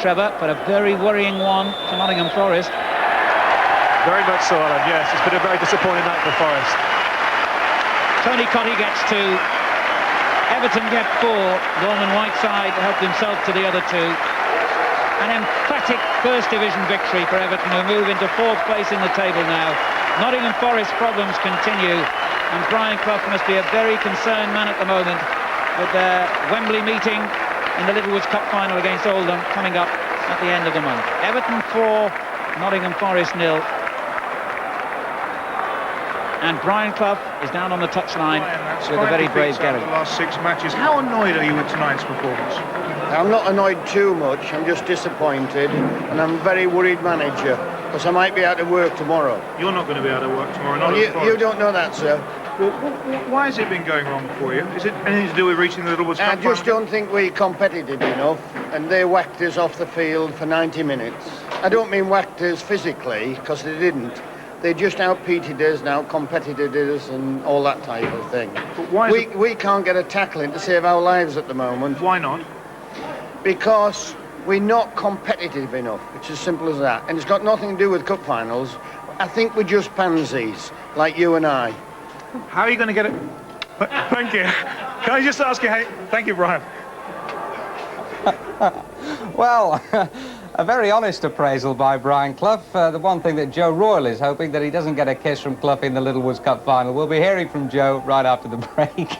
Trevor, but a very worrying one for Nottingham Forest. Very much so, Alan, yes. It's been a very disappointing night for Forest. Tony Cotty gets 2. Everton get 4. Norman Whiteside helped himself to the other 2. An emphatic First Division victory for Everton, who move into 4th place in the table now. Nottingham Forest problems continue, and Brian Clough must be a very concerned man at the moment with their Wembley meeting in the Littlewoods Cup final against Oldham coming up at the end of the month. Everton 4, Nottingham Forest 0. And Brian Clough is down on the touchline with a very brave Gary. The last 6 matches. How annoyed are you with tonight's performance? I'm not annoyed too much. I'm just disappointed, and I'm a very worried manager because I might be out of work tomorrow. You're not going to be out of work tomorrow. Well, you don't know that, sir. Well, why has it been going wrong for you? Is it anything to do with reaching the Littlewoods Cup? I just don't think we competitive enough, and they whacked us off the field for 90 minutes. I don't mean whacked us physically, because they didn't. They just outpeated us and out-competited us and all that type of thing. But why we can't get a tackle in to save our lives at the moment. Why not? Because we're not competitive enough. It's as simple as that. And it's got nothing to do with cup finals. I think we're just pansies, like you and I. How are you going to get it? Thank you. Can I just ask you, hey, thank you, Brian. Well, a very honest appraisal by Brian Clough. The one thing that Joe Royal is hoping that he doesn't get a kiss from Clough in the Littlewoods Cup final. We'll be hearing from Joe right after the break.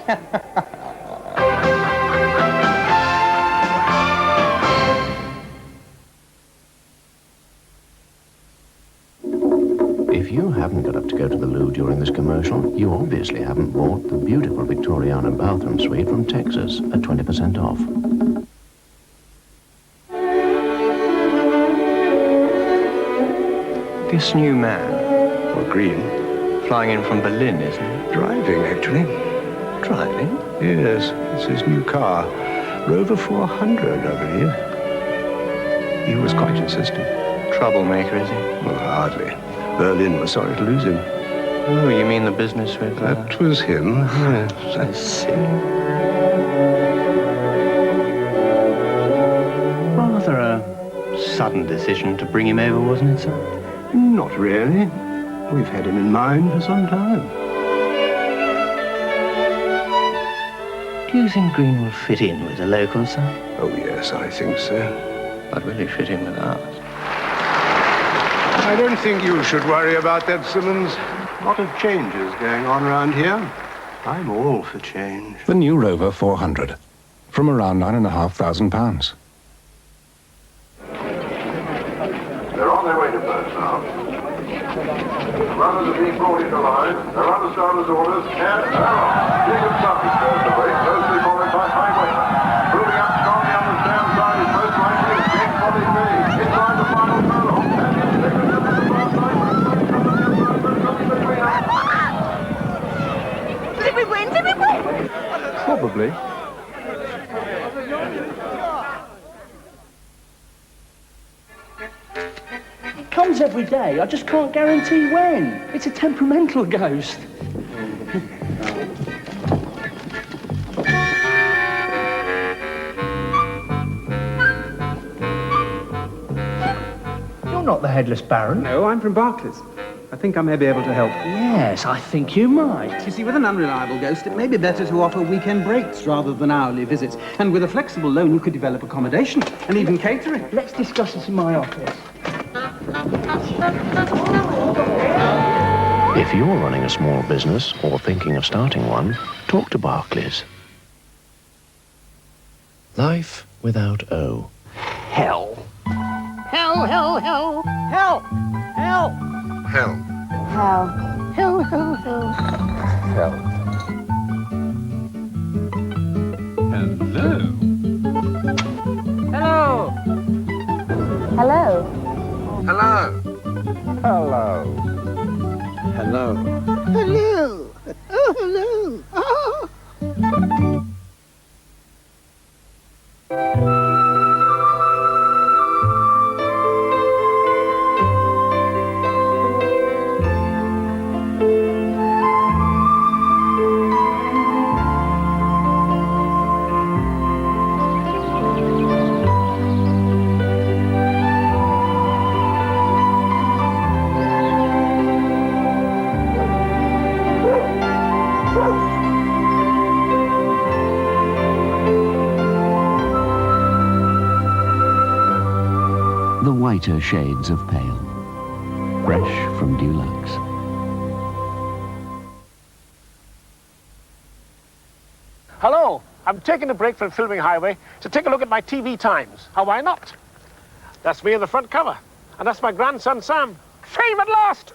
If you haven't got up to go to the loo during this commercial, you obviously haven't bought the beautiful Victoriana bathroom suite from Texas at 20% off. This new man, or Green, flying in from Berlin, isn't he? Driving, actually. Driving? Yes, it's his new car. Rover 400, I believe. He was quite insistent. Troublemaker, is he? Well, hardly. Berlin was sorry to lose him. Oh, you mean the business with... That was him, yes. I see. Rather a sudden decision to bring him over, wasn't it, sir? Not really. We've had him in mind for some time. Do you think Green will fit in with the locals, sir? Oh, yes, I think so. But will he fit in with us? I don't think you should worry about that, Simmons. A lot of changes going on around here. I'm all for change. The new Rover 400, from around £9,500. They're on their way to Perth now. The runners are being brought into line. They're under starters' orders. And Jacob Sutton goes the way, closely followed by Highwayman. Moving up strongly on the stand side is most likely James Bobby Bay. Inside the final furlong. And he's taken up to the far side. Did we win? Did we win? Probably. Comes every day. I just can't guarantee when. It's a temperamental ghost. You're not the Headless Baron. No, I'm from Barclays. I think I may be able to help. Yes, I think you might. You see, with an unreliable ghost, it may be better to offer weekend breaks rather than hourly visits. And with a flexible loan, you could develop accommodation and even catering. Let's discuss this in my office. If you're running a small business or thinking of starting one, talk to Barclays. Life without O. Hell. Hell, hell, hell. Hell. Hell. Hell. Hell. Hell, hell, hell. Hell. Hello. Hello. Hello. Hello. Hello. Hello. Oh, hello. Oh. the whiter shades of pale, fresh from Dulux. Hello, I'm taking a break from filming Highway to take a look at my TV times. How why not? That's me on the front cover, and that's my grandson Sam. Fame at last!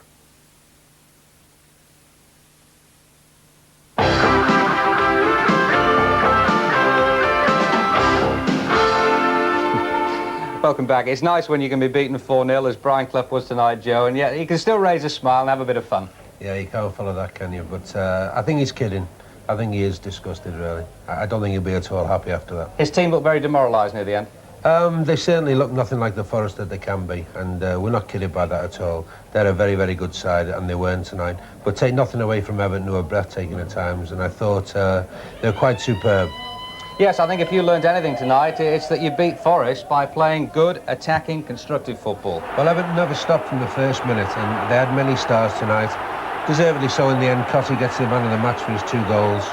Welcome back. It's nice when you can be beaten 4-0 as Brian Clough was tonight, Joe, and yet he can still raise a smile and have a bit of fun. Yeah, you can't follow that, can you? But I think he's kidding. I think he is disgusted, really. I don't think he'll be at all happy after that. His team looked very demoralised near the end. They certainly look nothing like the Forest that they can be, and we're not kidded by that at all. They're a very, very good side, and they weren't tonight. But take nothing away from Everton, who were breathtaking at times, and I thought they were quite superb. Yes, I think if you learned anything tonight, it's that you beat Forest by playing good, attacking, constructive football. Well, Everton never stopped from the first minute, and they had many stars tonight. Deservedly so in the end. Cotty gets the man of the match for his 2 goals.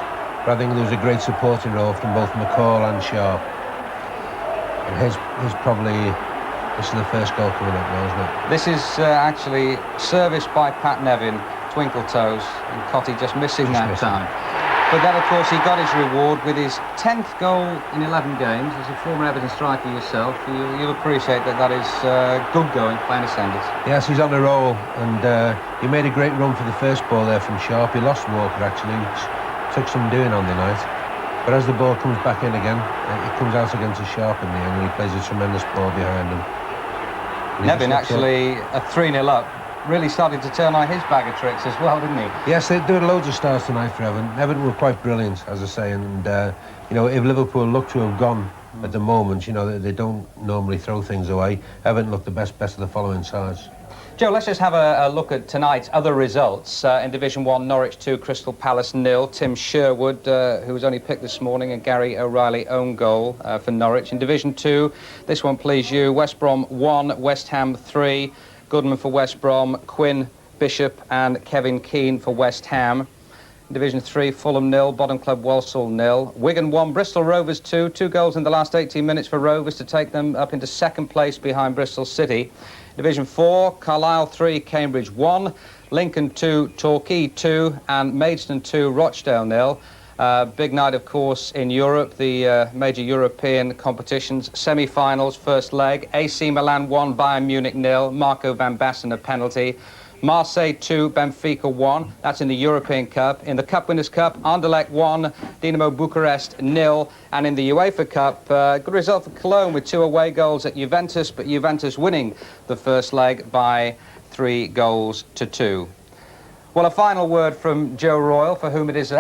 But I think there was a great supporting role from both McCall and Sharp. And his probably, this is the first goal coming up now, isn't it? This is actually serviced by Pat Nevin, twinkle toes, and Cotty just missing that time. But then, of course, he got his reward with his 10th goal in 11 games. As a former Everton striker yourself, you'll appreciate that is good going by any standards. Yes, he's on a roll, and he made a great run for the first ball there from Sharp. He lost Walker, actually, which took some doing on the night. But as the ball comes back in again, it comes out again to Sharp in the end, and he plays a tremendous ball behind him. Nevin actually a 3-0 up. Really started to turn on his bag of tricks as well, didn't he? Yes, there were loads of stars tonight for Everton. Everton were quite brilliant, as I say, and you know, if Liverpool look to have gone at the moment, you know, they don't normally throw things away. Everton looked the best of the following sides. Joe, let's just have a look at tonight's other results. In Division 1, Norwich 2, Crystal Palace 0. Tim Sherwood, who was only picked this morning, and Gary O'Reilly own goal for Norwich. In Division 2, this one please you, West Brom 1, West Ham 3. Goodman for West Brom, Quinn, Bishop and Kevin Keane for West Ham. In Division 3, Fulham 0, Bottom Club Walsall 0. Wigan 1, Bristol Rovers 2. 2 goals in the last 18 minutes for Rovers to take them up into 2nd place behind Bristol City. Division 4, Carlisle 3, Cambridge 1. Lincoln 2, Torquay 2 and Maidstone 2, Rochdale 0. Big night, of course, in Europe, the major European competitions. Semi-finals, first leg. AC Milan 1, Bayern Munich 0. Marco van Basten a penalty. Marseille 2, Benfica 1. That's in the European Cup. In the Cup Winners' Cup, Anderlecht 1, Dinamo Bucharest 0. And in the UEFA Cup, good result for Cologne with 2 away goals at Juventus, but Juventus winning the first leg by 3 goals to 2. Well, a final word from Joe Royle, for whom it is